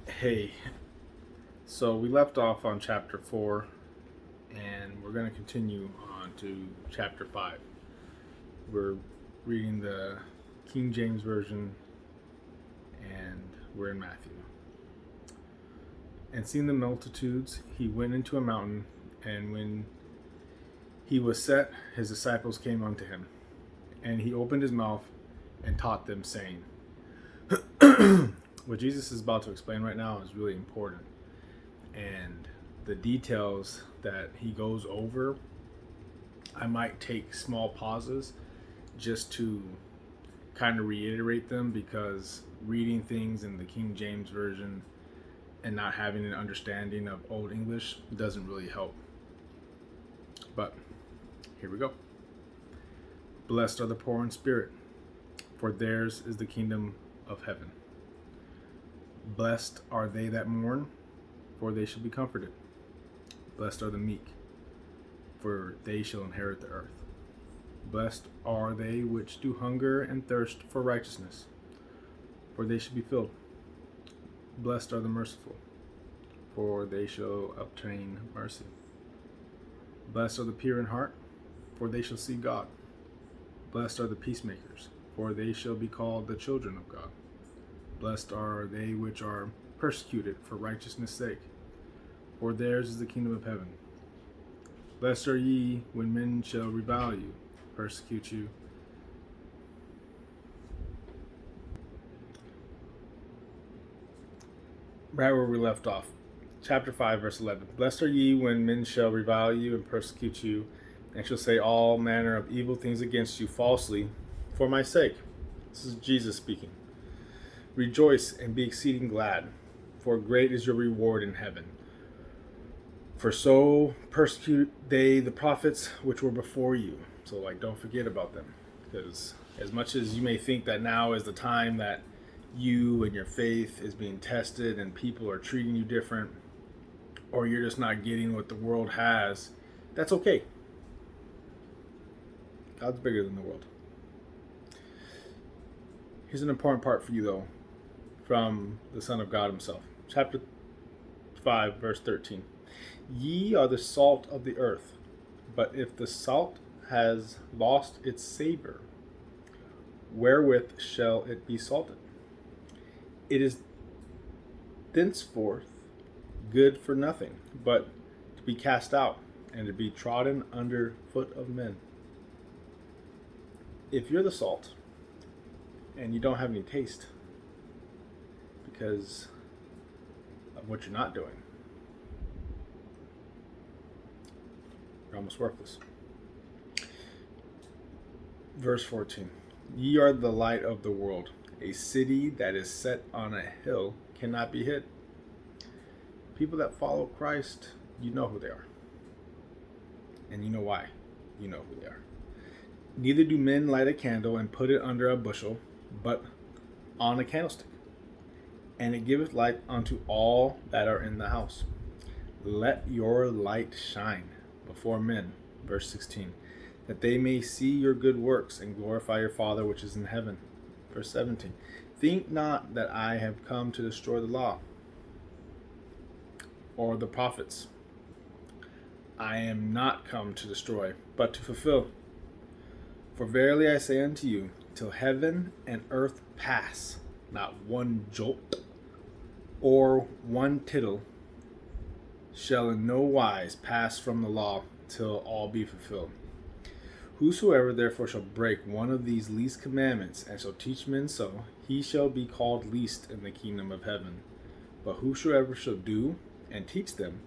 Hey, so we left off on chapter 4, and we're going to continue on to chapter 5. We're reading the King James Version, and we're in Matthew. And seeing the multitudes, he went into a mountain, and when he was set, his disciples came unto him. And he opened his mouth and taught them, saying, what Jesus is about to explain right now is really important. And the details that he goes over, I might take small pauses just to kind of reiterate them, because reading things in the King James Version and not having an understanding of Old English doesn't really help. But here we go. Blessed are the poor in spirit, for theirs is the kingdom of heaven. Blessed are they that mourn, for they shall be comforted. Blessed are the meek, for they shall inherit the earth. Blessed are they which do hunger and thirst for righteousness, for they shall be filled. Blessed are the merciful, for they shall obtain mercy. Blessed are the pure in heart, for they shall see God. Blessed are the peacemakers, for they shall be called the children of God. Blessed are they which are persecuted for righteousness' sake, for theirs is the kingdom of heaven. Blessed are ye when men shall revile you, persecute you. Right where we left off. Chapter 5, verse 11. Blessed are ye when men shall revile you and persecute you, and shall say all manner of evil things against you falsely for my sake. This is Jesus speaking. Rejoice and be exceeding glad, for great is your reward in heaven. For so persecuted they the prophets which were before you. So, don't forget about them. Because as much as you may think that now is the time that you and your faith is being tested and people are treating you different, or you're just not getting what the world has, that's okay. God's bigger than the world. Here's an important part for you, though, from the Son of God himself. Chapter 5, verse 13. Ye are the salt of the earth, but if the salt has lost its savor, wherewith shall it be salted? It is thenceforth good for nothing, but to be cast out and to be trodden under foot of men. If you're the salt and you don't have any taste because of what you're not doing, you're almost worthless. Verse 14. Ye are the light of the world. A city that is set on a hill cannot be hid. People that follow Christ, you know who they are. And you know why you know who they are. Neither do men light a candle and put it under a bushel, but on a candlestick, and it giveth light unto all that are in the house. Let your light shine before men, verse 16, that they may see your good works and glorify your Father which is in heaven. Verse 17, think not that I have come to destroy the law or the prophets. I am not come to destroy, but to fulfill. For verily I say unto you, till heaven and earth pass, not one jot or one tittle shall in no wise pass from the law till all be fulfilled. Whosoever therefore shall break one of these least commandments and shall teach men so, he shall be called least in the kingdom of heaven. But whosoever shall do and teach them,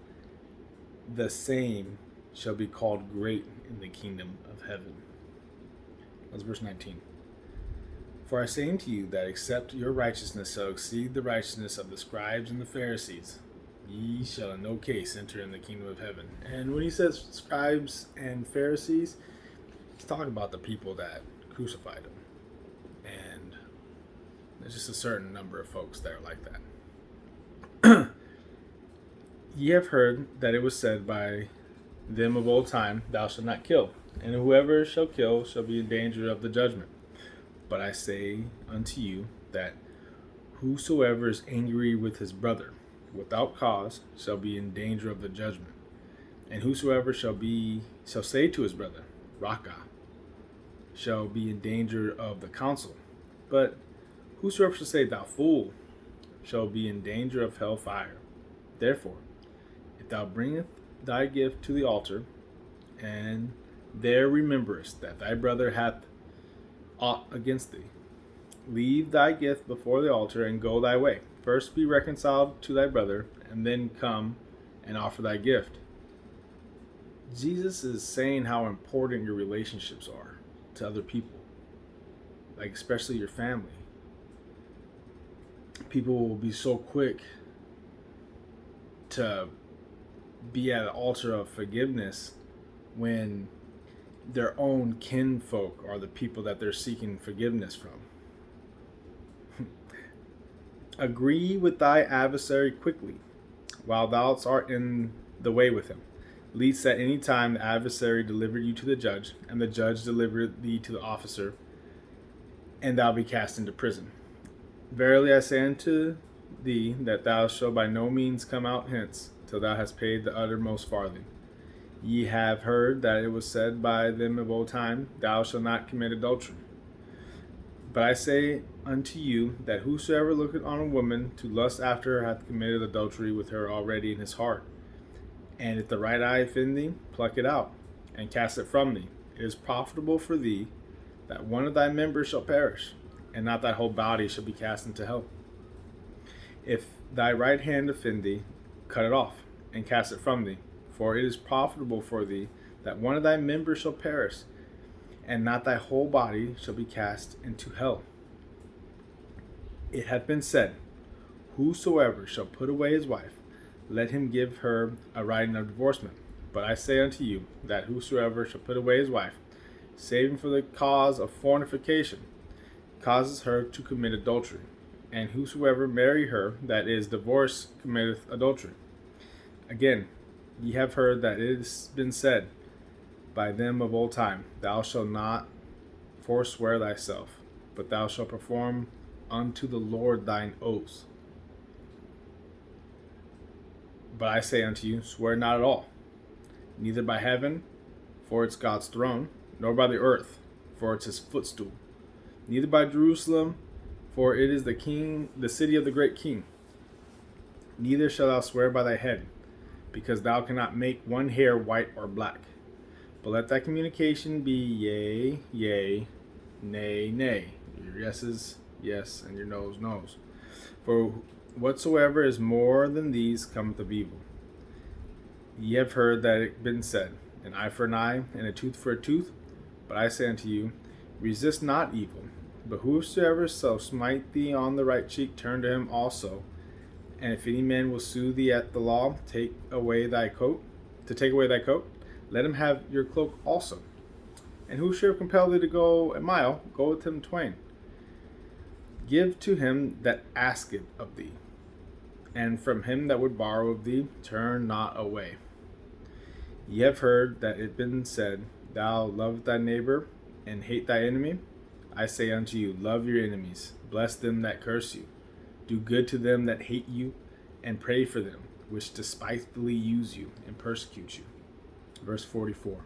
the same shall be called great in the kingdom of heaven. That's verse 19. For I say unto you that except your righteousness shall exceed the righteousness of the scribes and the Pharisees, ye shall in no case enter in the kingdom of heaven. And when he says scribes and Pharisees, he's talking about the people that crucified him. And there's just a certain number of folks that are like that. Ye have heard that it was said by them of old time, thou shalt not kill, and whoever shall kill shall be in danger of the judgment. But I say unto you that Whosoever is angry with his brother without cause shall be in danger of the judgment. And whosoever shall say to his brother, Raka, shall be in danger of the council. But whosoever shall say, Thou fool, shall be in danger of hell fire. Therefore, if thou bringest thy gift to the altar, and there rememberest that thy brother hath aught against thee, leave thy gift before the altar and go thy way. First be reconciled to thy brother, and then come and offer thy gift. Jesus is saying how important your relationships are to other people, like especially your family. People will be so quick to be at an altar of forgiveness when their own kinfolk are the people that they're seeking forgiveness from. Agree with thy adversary quickly, while thou art in the way with him, lest at any time the adversary deliver you to the judge, and the judge deliver thee to the officer, and thou be cast into prison. Verily I say unto thee, that thou shalt by no means come out hence, till thou hast paid the uttermost farthing. Ye have heard that it was said by them of old time, Thou shalt not commit adultery. But I say unto you, that whosoever looketh on a woman to lust after her hath committed adultery with her already in his heart. And if the right eye offend thee, pluck it out, and cast it from thee. It is profitable for thee that one of thy members shall perish, and not thy whole body shall be cast into hell. If thy right hand offend thee, cut it off, and cast it from thee. For it is profitable for thee that one of thy members shall perish, and not thy whole body shall be cast into hell. It hath been said, Whosoever shall put away his wife, let him give her a writing of divorcement. But I say unto you, that whosoever shall put away his wife, saving for the cause of fornication, causes her to commit adultery. And whosoever marry her that is divorced committeth adultery. Again, ye have heard that it has been said by them of old time, Thou shalt not forswear thyself, but thou shalt perform unto the Lord thine oaths. But I say unto you, swear not at all, neither by heaven, for it's God's throne, nor by the earth, for it's his footstool, neither by Jerusalem, for it is the city of the great king. Neither shalt thou swear by thy head, because thou cannot make one hair white or black. But let thy communication be yea, yea, nay, nay. Your yes is yes, and your no's no's. For whatsoever is more than these cometh of evil. Ye have heard that it been said, An eye for an eye, and a tooth for a tooth. But I say unto you, resist not evil. But whosoever shall smite thee on the right cheek, turn to him also. And if any man will sue thee at the law, to take away thy coat, let him have your cloak also. And whosoever compel thee to go a mile, go with him twain. Give to him that asketh of thee, and from him that would borrow of thee, turn not away. Ye have heard that it been said, Thou love thy neighbor, and hate thy enemy. I say unto you, love your enemies, bless them that curse you, do good to them that hate you, and pray for them which despitefully use you and persecute you. Verse 44.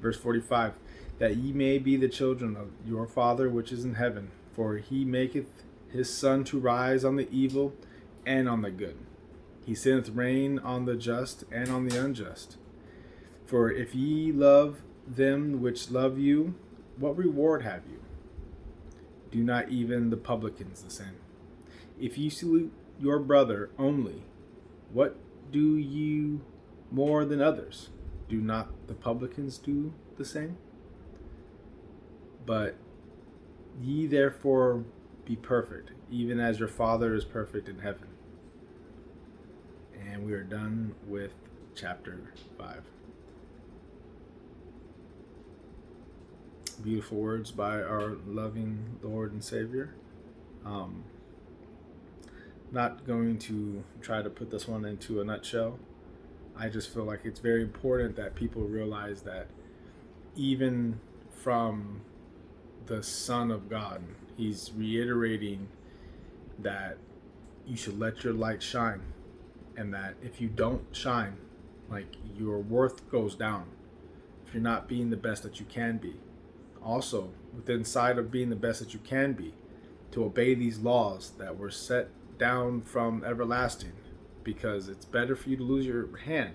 Verse 45. That ye may be the children of your Father which is in heaven, for he maketh his sun to rise on the evil and on the good. He sendeth rain on the just and on the unjust. For if ye love them which love you, what reward have you? Do not even the publicans the same? If ye salute your brother only, what do you more than others? Do not the publicans do the same? But ye therefore be perfect, even as your Father is perfect in heaven. And we are done with chapter 5. Beautiful words by our loving Lord and Savior. Not going to try to put this one into a nutshell. I just feel like it's very important that people realize that even from the Son of God, he's reiterating that you should let your light shine, and that if you don't shine, like, your worth goes down if you're not being the best that you can be. Also, within side of being the best that you can be, to obey these laws that were set down from everlasting, because it's better for you to lose your hand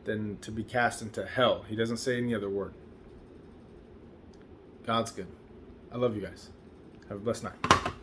than to be cast into hell. He doesn't say any other word. God's good. I love you guys. Have a blessed night.